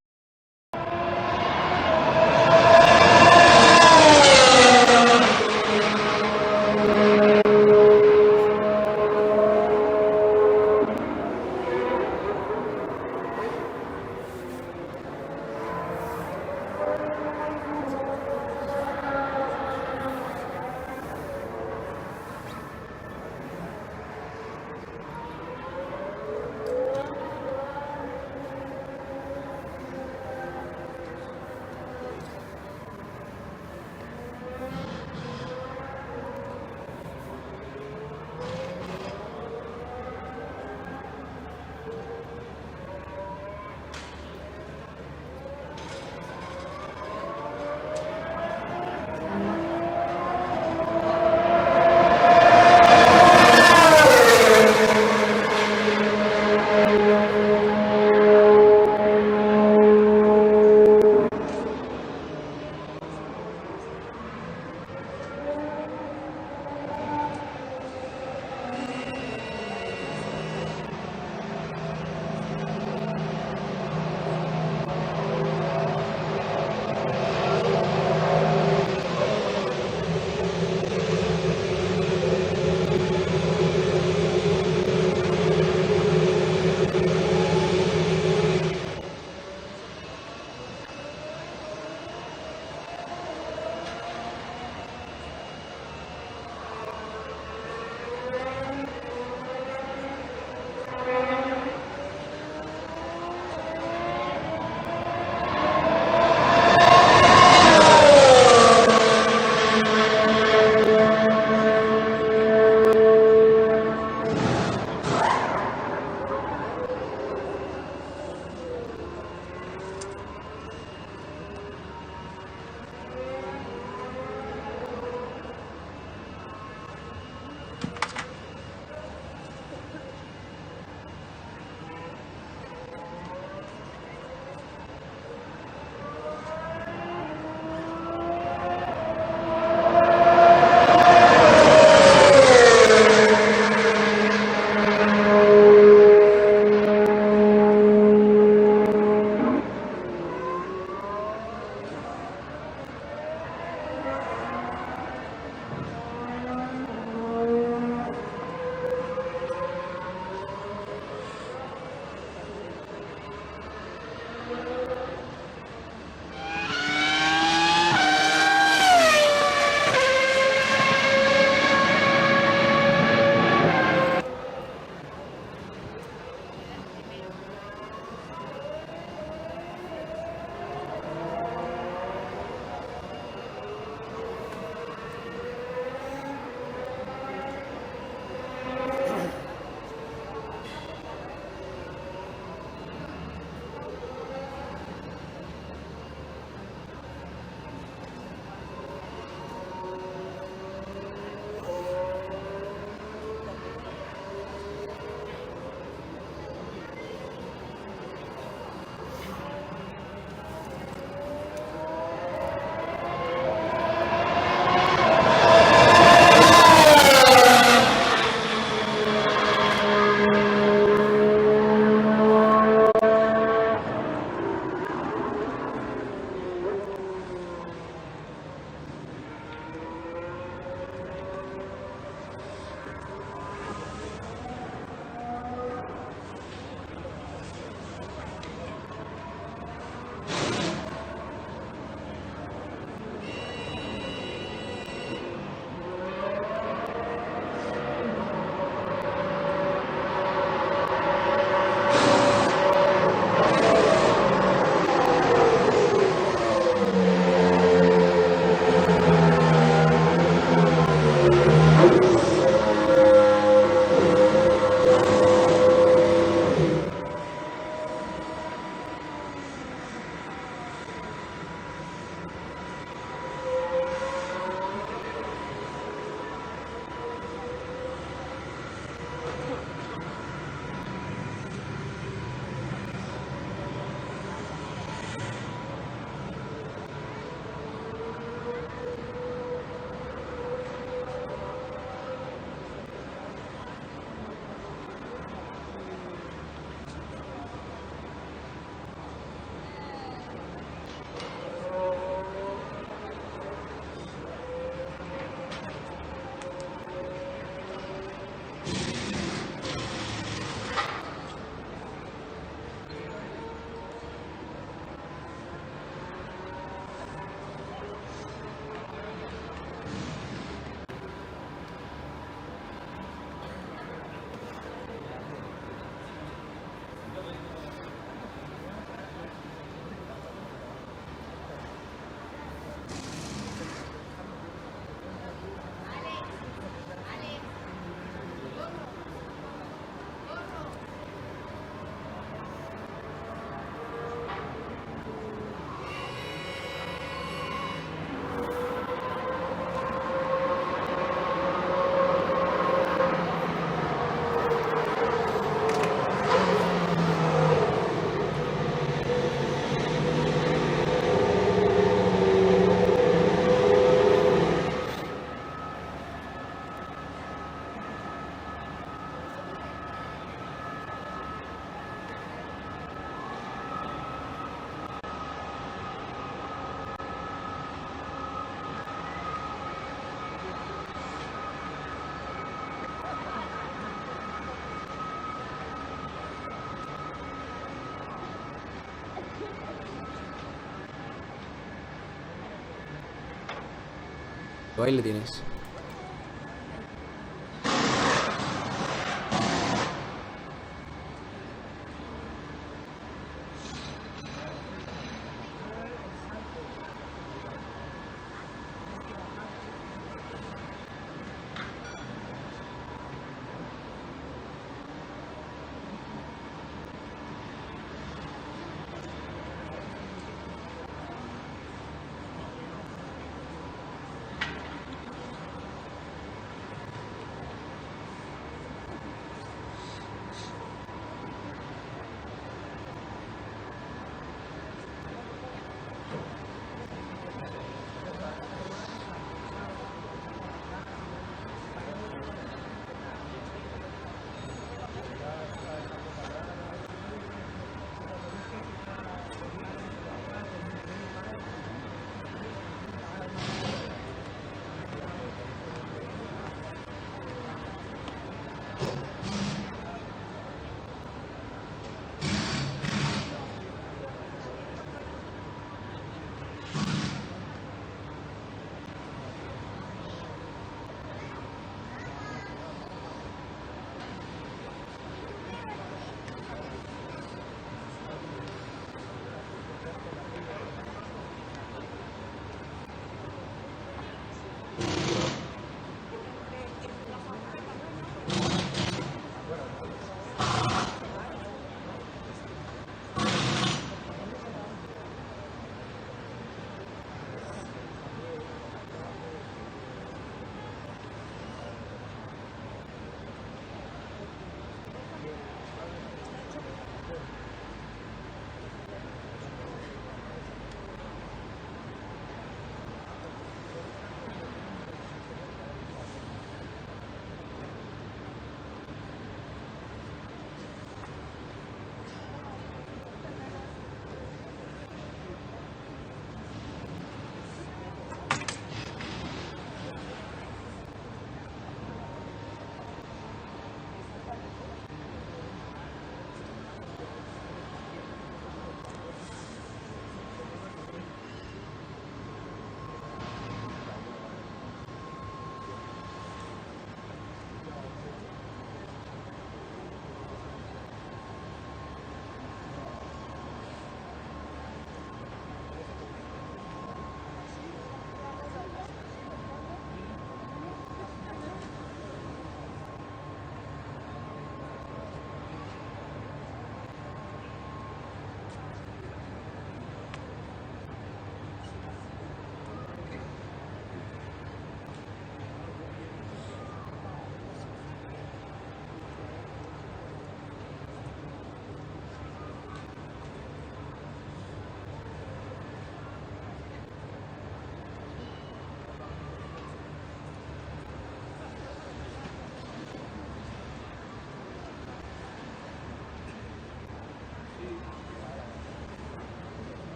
Ahí le tienes.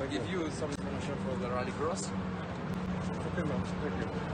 I give you some information for the rallycross. Okay, man. Thank you.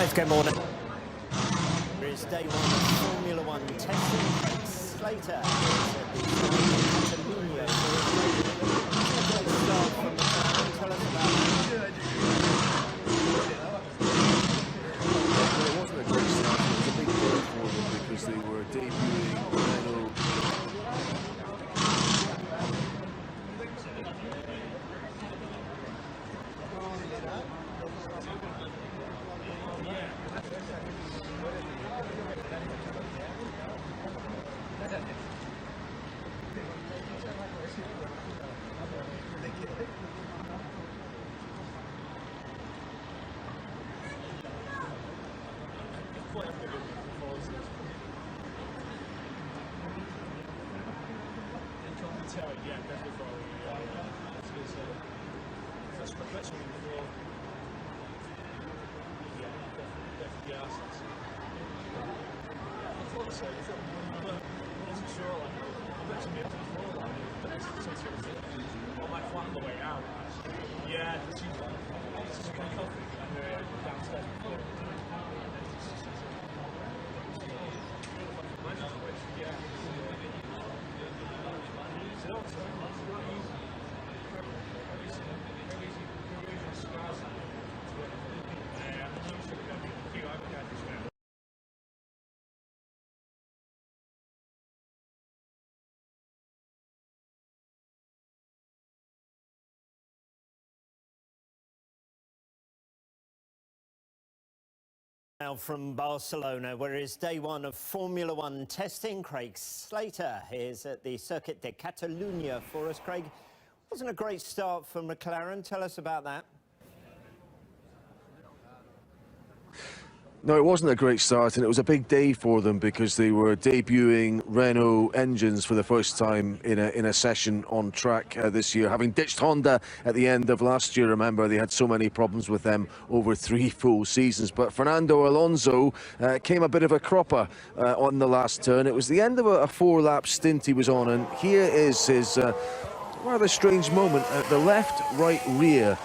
Let's go more now. Here is day one of Formula One testing. Slater is at the Catalunya. Great start from the crowd. Tell us about it. Well, it wasn't a great start. It was a big day for them because they were debuting Renault. Now from Barcelona, where it's day one of Formula One testing. Craig Slater is at the Circuit de Catalunya for us. Craig, wasn't a great start for McLaren. Tell us about that. No, it wasn't a great start, and it was a big day for them because they were debuting Renault engines for the first time in a session on track this year, having ditched Honda at the end of last year. Remember, they had so many problems with them over 3 full seasons. But Fernando Alonso came a bit of a cropper on the last turn. It was the end of a 4-lap stint he was on, and here is his rather strange moment. The left, right, rear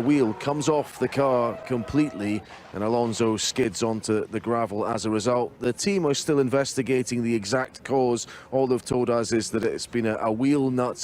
wheel comes off the car completely, and Alonso skids onto the gravel as a result. The team are still investigating the exact cause. All they've told us is that it's been a wheel nut